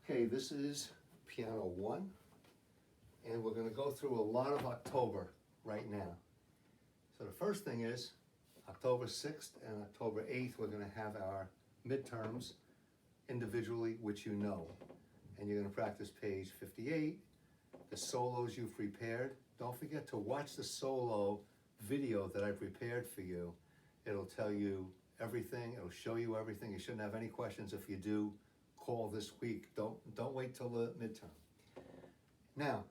Okay, this is piano 1, and we're going to go through a lot of October right now. So the first thing is October 6th and October 8th, we're going to have our midterms individually, which you know. And you're going to practice page 58, the solos you've prepared. Don't forget to watch the solo video that I prepared for you. It'll tell you everything, it'll show you everything. You shouldn't have any questions. If you do, call this week. Don't wait till the midterm. Now,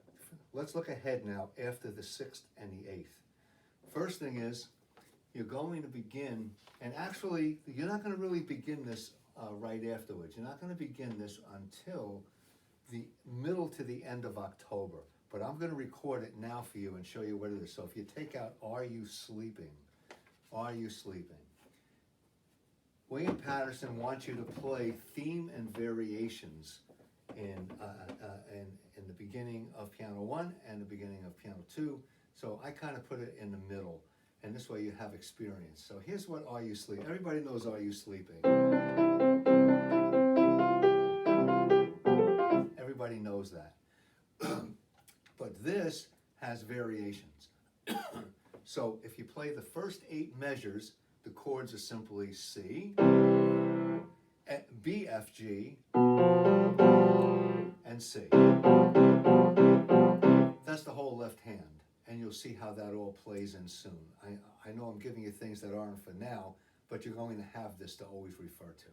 let's look ahead now after the 6th and the 8th. First thing is, you're going to begin, and actually, you're not going to really begin this right afterwards. You're not going to begin this until the middle to the end of October. But I'm going to record it now for you and show you what it is. So if you take out, Are You Sleeping? Are You Sleeping? William Peterson wants you to play theme and variations in the beginning of piano 1 and the beginning of piano 2. So I kind of put it in the middle, and this way you have experience. So here's what Are You Sleeping? Everybody knows Are You Sleeping? Everybody knows that. But this has variations. So if you play the first 8 measures, the chords are simply C, B, F, G, and C. That's the whole left hand, and you'll see how that all plays in soon. I know I'm giving you things that aren't for now, but you're going to have this to always refer to.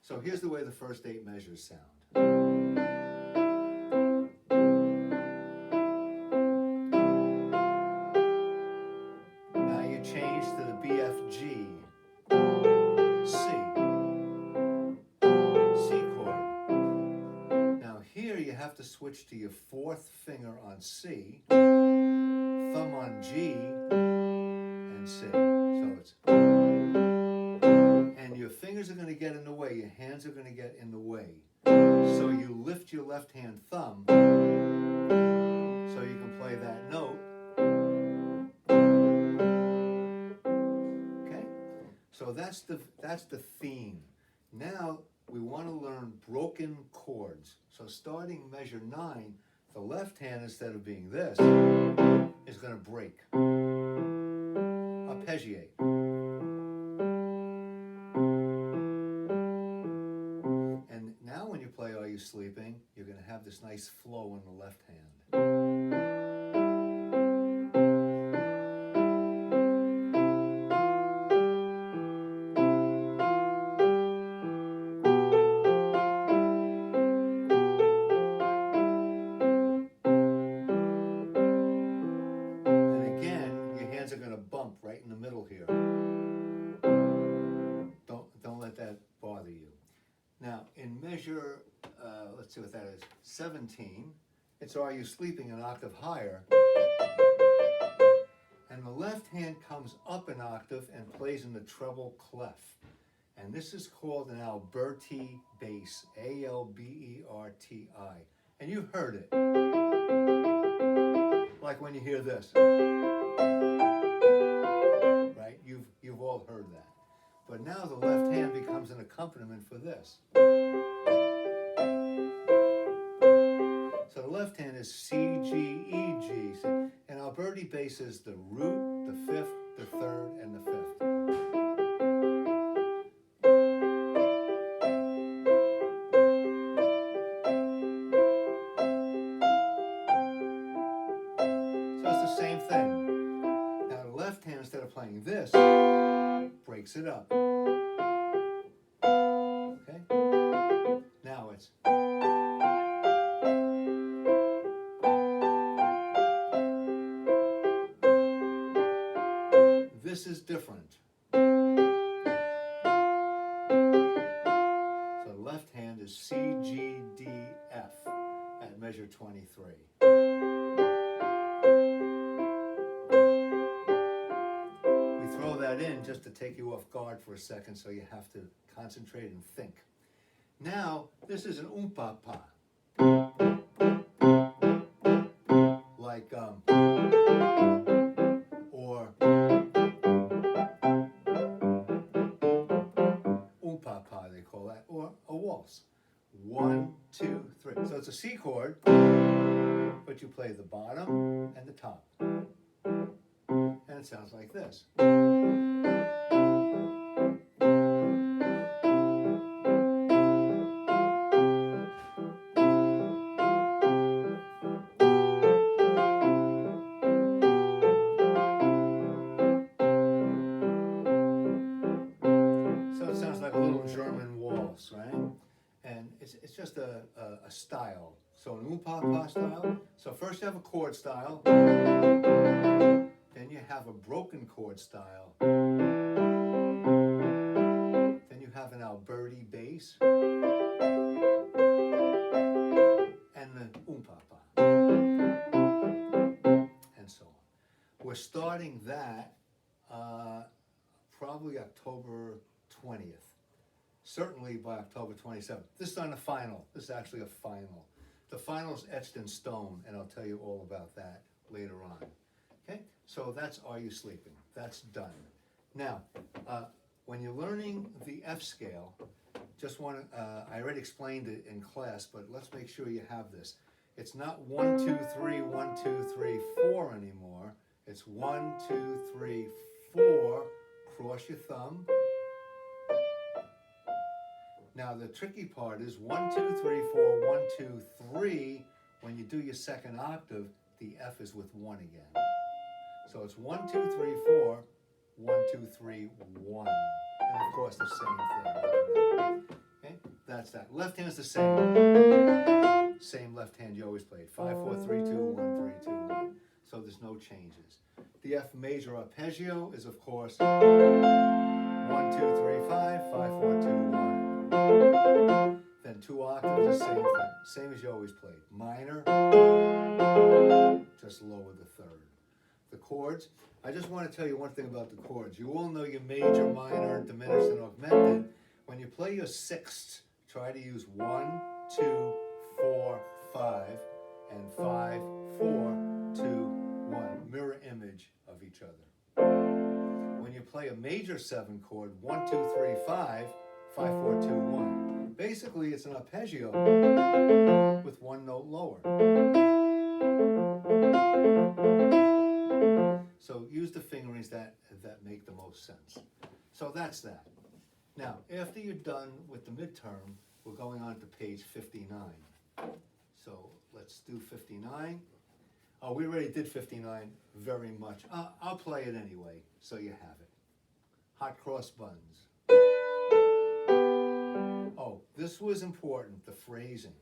So here's the way the first 8 measures sound. Now you change to the B, F, G, C chord. Now here you have to switch to your 4th finger on C, thumb on G, and C. So it's, and your fingers are going to get in the way, your hands are going to get in the way. So you lift your left hand thumb so you can play that note. Okay? So that's the theme. Now we want to learn broken chords. So starting measure 9, the left hand, instead of being this, is going to break. Arpeggiate. And now when you play Are You Sleeping, you're going to have this nice flow in the left hand. Are going to bump right in the middle here. Don't let that bother you. Now in measure, let's see what that is, 17, it's Are You Sleeping an octave higher, and the left hand comes up an octave and plays in the treble clef, and this is called an Alberti bass, Alberti, and you've heard it, like when you hear this. Right? You've all heard that. But now the left hand becomes an accompaniment for this. So the left hand is C, G, E, G. And Alberti bass is the root, the 5th, the 3rd, and the 5th. So it's the same thing. Now the left hand, instead of playing this, breaks it up. Okay? Now it's. This is different. So the left hand is C, G, D, F at measure 23. That in just to take you off guard for a second, so you have to concentrate and think. Now, this is an pa, like or pa, they call that, or a waltz. 1, 2, 3. So it's a C chord, but you play the bottom and the top. And it sounds like this. So it sounds like a little German waltz, right? And it's just a style. So an oom-pa-pa style. So first you have a chord style, then you have a broken chord style, then you have an Alberti bass, and the oom-pa-pa, and so on. We're starting that probably October 20th. Certainly by October 27th. This is on the final. This is actually a final. The final is etched in stone, and I'll tell you all about that later on. Okay, so that's Are You Sleeping? That's done. Now, when you're learning the F scale, just want to, I already explained it in class, but let's make sure you have this. It's not 1, 2, 3, 1, 2, 3, 4 anymore. It's 1, 2, 3, 4, cross your thumb. Now the tricky part is 1, 2, 3, 4, 1, 2, 3. When you do your second octave, the F is with 1 again. So it's 1, 2, 3, 4, 1, 2, 3, 1. And of course the same thing. Okay, that's that. Left hand's the same. Same left hand you always played. 5, 4, 3, 2, 1, 3, 2, 1. So there's no changes. The F major arpeggio is of course 1, 2, 3, 5, 5, 4, 2, 1. Then 2 octaves, the same thing. Same as you always played. Minor, just lower the third. The chords, I just want to tell you one thing about the chords. You all know your major, minor, diminished, and augmented. When you play your sixths, try to use 1, 2, 4, 5, and 5, 4, 2, 1. Mirror image of each other. When you play a major 7 chord, 1, 2, 3, 5, 5, 4, 2, 1. Basically, it's an arpeggio with 1 note lower. So use the fingerings that make the most sense. So that's that. Now, after you're done with the midterm, we're going on to page 59. So let's do 59. Oh, we already did 59 very much. I'll play it anyway, so you have it. Hot cross buns. Oh, this was important, the phrasing.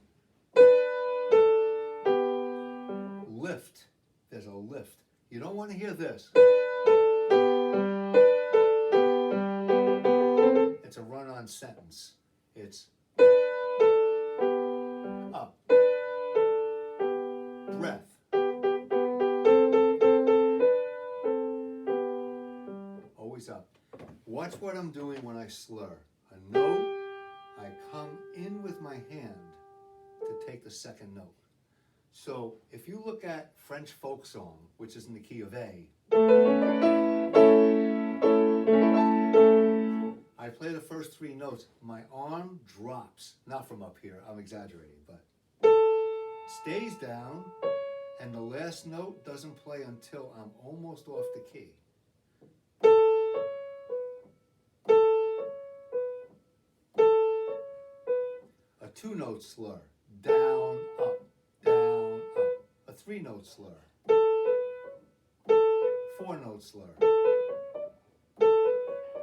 Lift. There's a lift. You don't want to hear this. It's a run-on sentence. It's up. Breath. Always up. Watch what I'm doing when I slur. A note, I come in with my hand to take the second note. So if you look at French folk song, which is in the key of A, I play the first 3 notes. My arm drops, not from up here, I'm exaggerating, but stays down, and the last note doesn't play until I'm almost off the key. A 2-note slur, down, up, down, up. A 3-note slur, 4-note slur.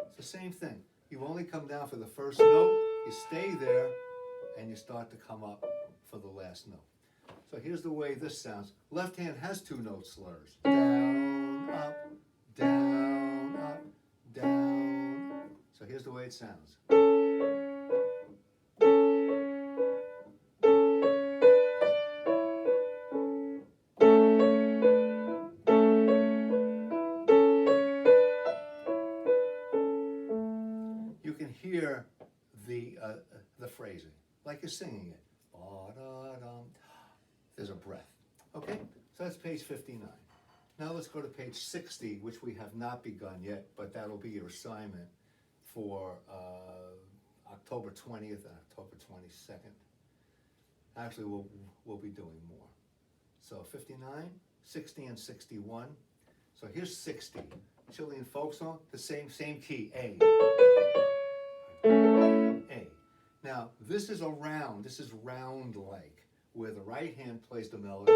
It's the same thing. You only come down for the first note, you stay there, and you start to come up for the last note. So here's the way this sounds. Left hand has 2-note slurs. Down, up, down, up, down. So here's the way it sounds. You can hear the phrasing, like you're singing it. There's a breath. Okay, so that's page 59. Now let's go to page 60, which we have not begun yet, but that'll be your assignment for October 20th and October 22nd. Actually, we'll be doing more. So 59, 60, and 61. So here's 60. Chilean folk song, the same key, A. A. Now, this is round-like, where the right hand plays the melody,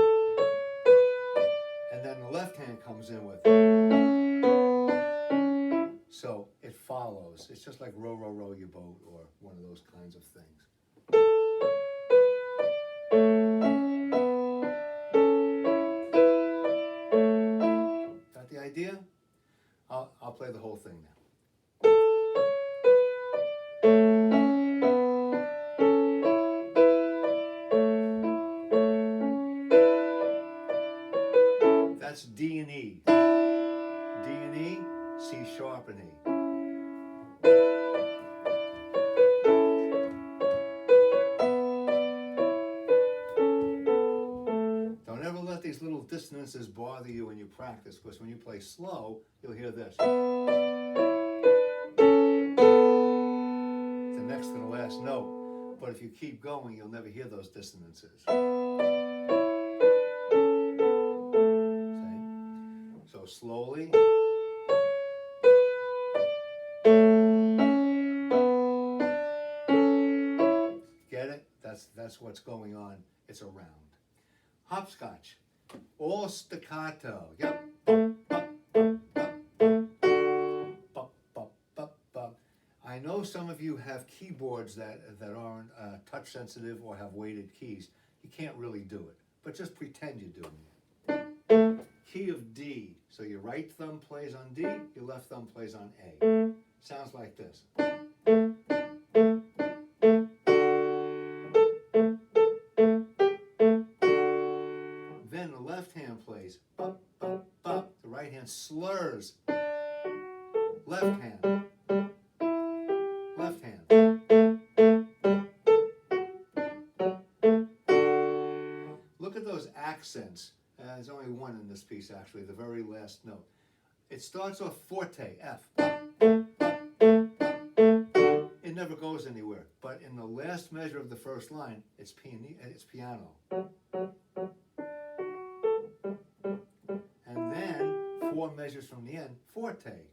and then the left hand comes in with it. So it follows. It's just like row, row, row your boat, or one of those kinds of things. Got the idea? I'll play the whole thing now. That's D and E. D and E, C sharp and E. Don't ever let these little dissonances bother you when you practice, because when you play slow, you'll hear this. The next to the last note. But if you keep going, you'll never hear those dissonances. So slowly. Get it? That's what's going on. It's a round. Hopscotch. All staccato. Yep. I know some of you have keyboards that aren't touch sensitive or have weighted keys. You can't really do it, but just pretend you're doing it. Key of D. So your right thumb plays on D, your left thumb plays on A. Sounds like this. Then the left hand plays bop, bop, bop. The right hand slurs. Left hand. Left hand. Look at those accents. There's only one in this piece, actually, the very last note. It starts off forte, F. It never goes anywhere. But in the last measure of the first line, it's piano. And then 4 measures from the end, forte.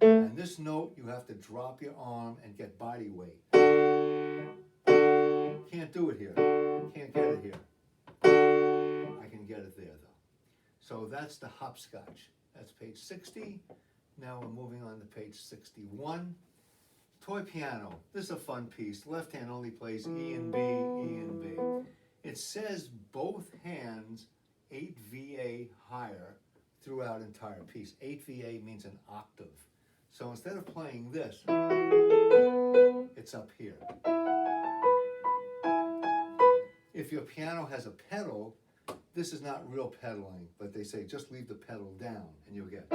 And this note, you have to drop your arm and get body weight. Can't do it here. Can't get it here. I can get it there, though. So that's the hopscotch. That's page 60. Now we're moving on to page 61. Toy piano. This is a fun piece. Left hand only plays E and B, E and B. It says both hands 8 VA higher throughout entire piece. 8 VA means an octave. So instead of playing this, it's up here. If your piano has a pedal, this is not real pedaling, but they say just leave the pedal down and you'll get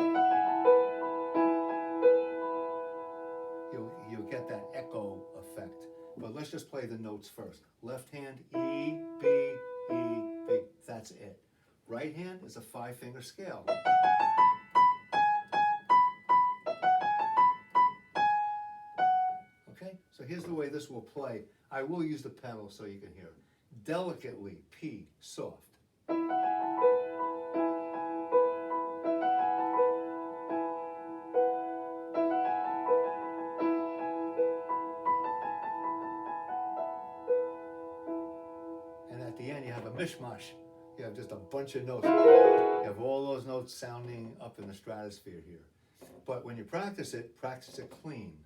you'll get that echo effect. But let's just play the notes first. Left hand, E, B, E, B. That's it. Right hand is a 5-finger scale. Okay, so here's the way this will play. I will use the pedal so you can hear it. Delicately, P, soft. And at the end you have a mishmash. You have just a bunch of notes. You have all those notes sounding up in the stratosphere here. But when you practice it clean.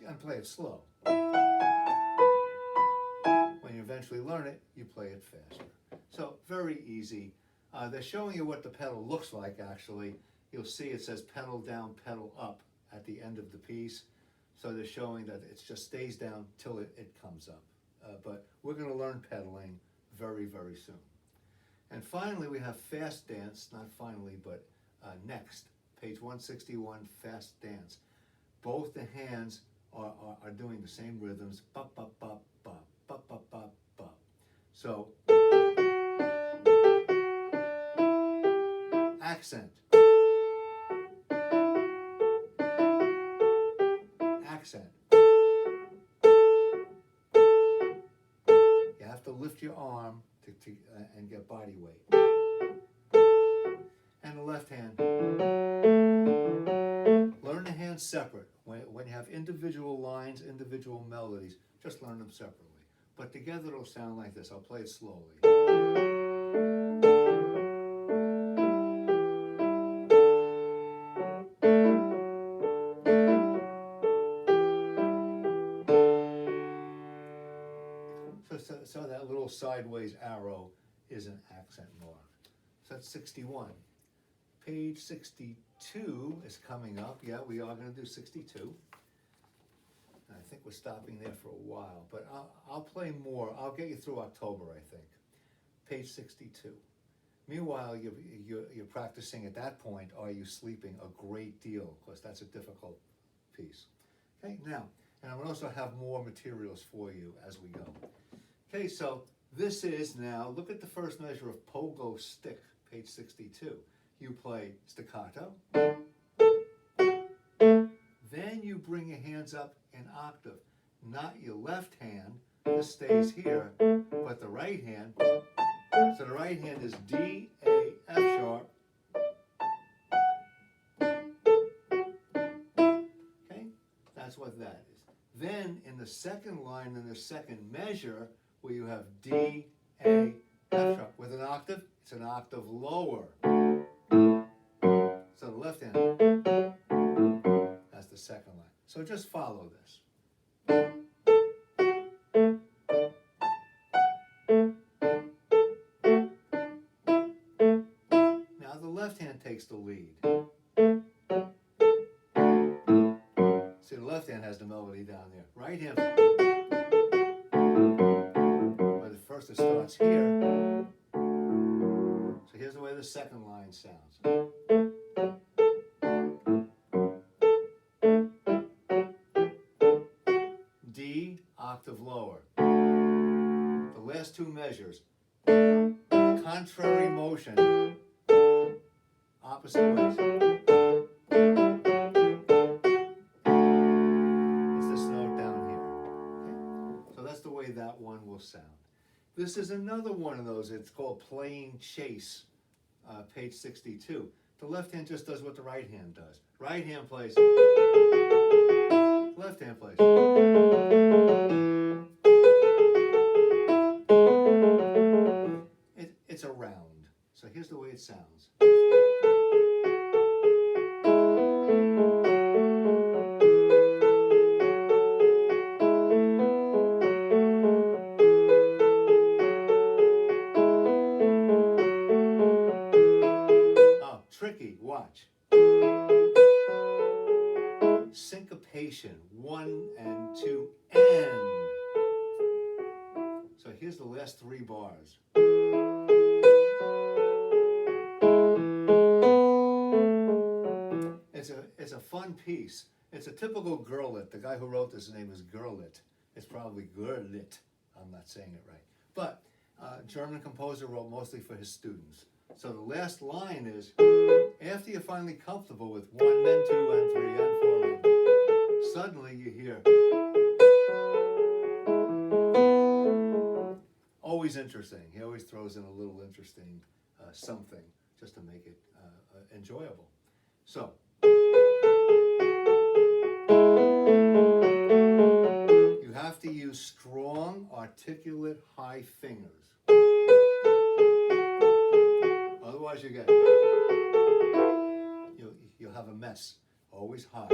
And play it slow. When you eventually learn it, you play it faster. So very easy. They're showing you what the pedal looks like, actually. You'll see it says pedal down, pedal up at the end of the piece. So they're showing that it just stays down till it comes up. But we're going to learn pedaling very, very soon. And finally, we have fast dance. Not finally, but next. Page 161, fast dance. Both the hands are doing the same rhythms, bop, bop, bop, bop, bop, bop, bop, bop. So, accent. Accent. You have to lift your arm and get body weight. And the left hand. Learn the hands separate. When you have individual lines, individual melodies, just learn them separately. But together it'll sound like this. I'll play it slowly. So that little sideways arrow is an accent mark. So that's 61. Page 62 is coming up. Yeah, we are going to do 62. I think we're stopping there for a while, but I'll play more. I'll get you through October, I think. Page 62. Meanwhile, you're practicing at that point, are you sleeping a great deal? Because that's a difficult piece. Okay, now, and I will also have more materials for you as we go. Okay, so this is now, look at the first measure of pogo stick, page 62. You play staccato. Then you bring your hands up an octave. Not your left hand, this stays here, but the right hand. So the right hand is D, A, F sharp. Okay, that's what that is. Then in the second line, in the second measure, where you have D, A, F sharp with an octave, it's an octave lower. So the left hand, that's the second line. So just follow this. Now the left hand takes the lead. See, the left hand has the melody down there. Right hand, but at first it starts here. So here's the way the second line sounds. D, octave lower. The last two measures, contrary motion, opposite ways. It's this note down here. Okay? So that's the way that one will sound. This is another one of those. It's called playing chase, page 62. The left hand just does what the right hand does. Right hand plays. Left hand plays. It's a round. So here's the way it sounds. Oh, tricky. Watch. Syncopation, 1 and 2 and. So here's the last three bars. It's a fun piece. It's a typical Gurlitt. The guy who wrote this, his name is Gurlitt. It's probably Gurlitt. I'm not saying it right. But German composer wrote mostly for his students. So the last line is, after you're finally comfortable with 1 and 2 and 3 and 4 and suddenly you hear. Always interesting. He always throws in a little interesting something just to make it enjoyable. So. You have to use strong, articulate, high fingers. Otherwise you'll have a mess. Always high.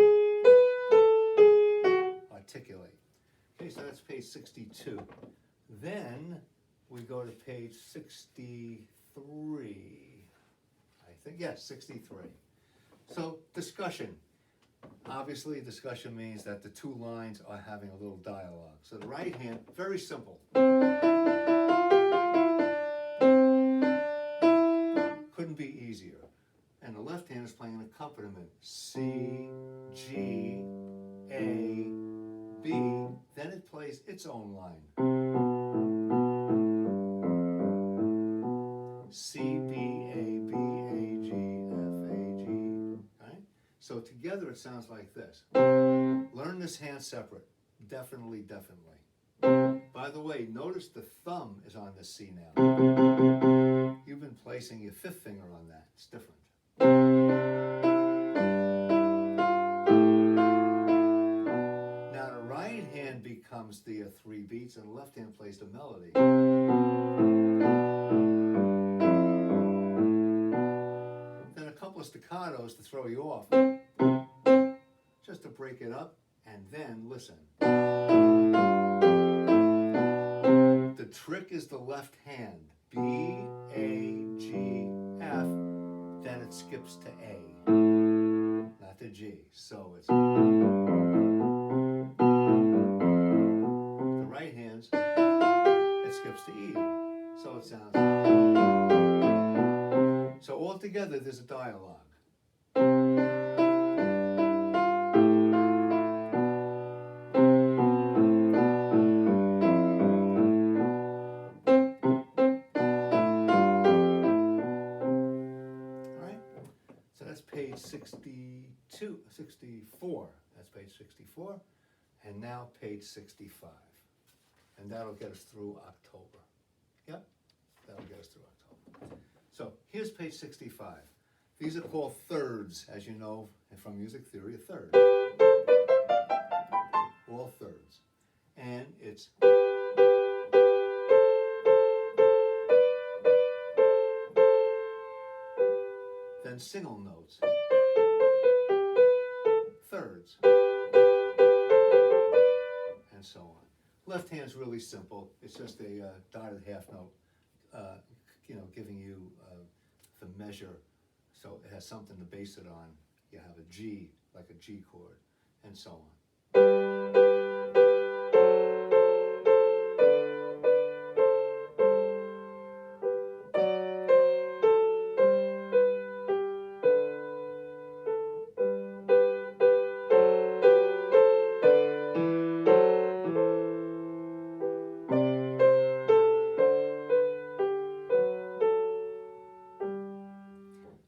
Articulate. Okay, so that's page 62. Then we go to page 63. I think, yes, 63. So discussion. Obviously, discussion means that the two lines are having a little dialogue. So the right hand, very simple. Couldn't be easier. And the left hand is playing an accompaniment. C, G, A, B. Then it plays its own line. C, B, A, B, A, G, F. So together it sounds like this. Learn this hand separate. Definitely, definitely. By the way, notice the thumb is on the C now. You've been placing your fifth finger on that. It's different. Now the right hand becomes the 3 beats and the left hand plays the melody. Then a couple of staccatos to throw you off. Just to break it up, and then listen. The trick is the left hand. B, A, G, F, then it skips to A, not to G. So it's the right hands, it skips to E. So it sounds. So all together there's a dialogue. Page 64. That's page 64. And now page 65. And that'll get us through October. Yep, that'll get us through October. So here's page 65. These are called thirds, as you know from music theory, a third. All thirds. And it's then single notes, thirds, and so on. Left hand's really simple. It's just a dotted half note, giving you the measure, so it has something to base it on. You have a G, like a G chord, and so on.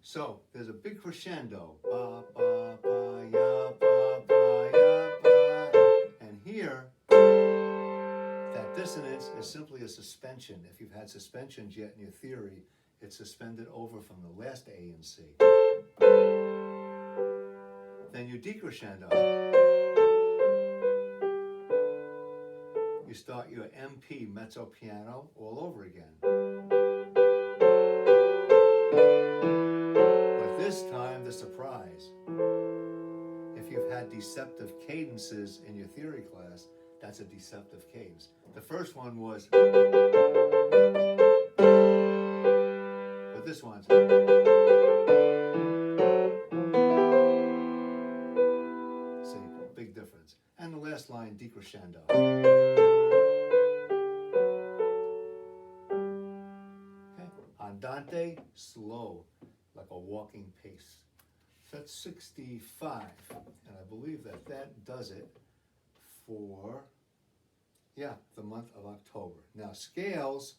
So there's a big crescendo, ba ba ba ya ba ba ya ba, and here that dissonance is simply a suspension. If you've had suspensions yet in your theory, it's suspended over from the last A and C. Then you decrescendo. You start your MP mezzo piano all over again. This time, the surprise. If you've had deceptive cadences in your theory class, that's a deceptive cadence. The first one was, but this one's, see, big difference. And the last line, decrescendo. Okay. Andante, slow, like a walking pace. So that's 65, and I believe that does it for, the month of October. Now scales,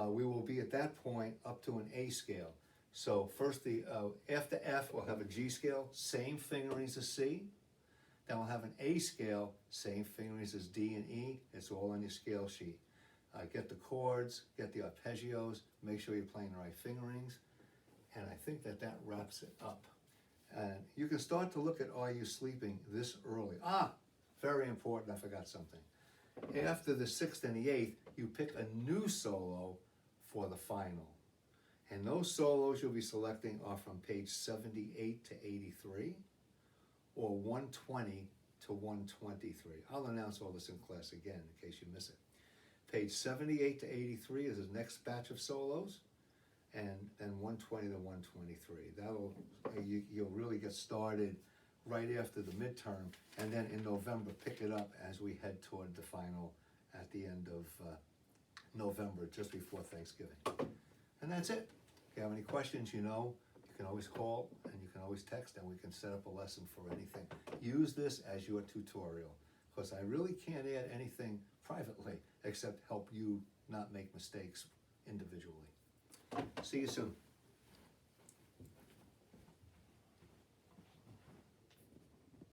we will be at that point up to an A scale. So first after F we'll have a G scale, same fingerings as C. Then we'll have an A scale, same fingerings as D and E. It's all on your scale sheet. Get the chords, get the arpeggios, make sure you're playing the right fingerings. And I think that wraps it up. And you can start to look at Are You Sleeping this early. Very important, I forgot something. After the 6th and the 8th, you pick a new solo for the final. And those solos you'll be selecting are from page 78 to 83, or 120 to 123. I'll announce all this in class again in case you miss it. Page 78 to 83 is the next batch of solos. And then 120 to 123. You'll really get started right after the midterm, and then in November pick it up as we head toward the final at the end of November, just before Thanksgiving. And that's it. If you have any questions, you can always call and you can always text, and we can set up a lesson for anything. Use this as your tutorial, because I really can't add anything privately except help you not make mistakes individually. See you soon.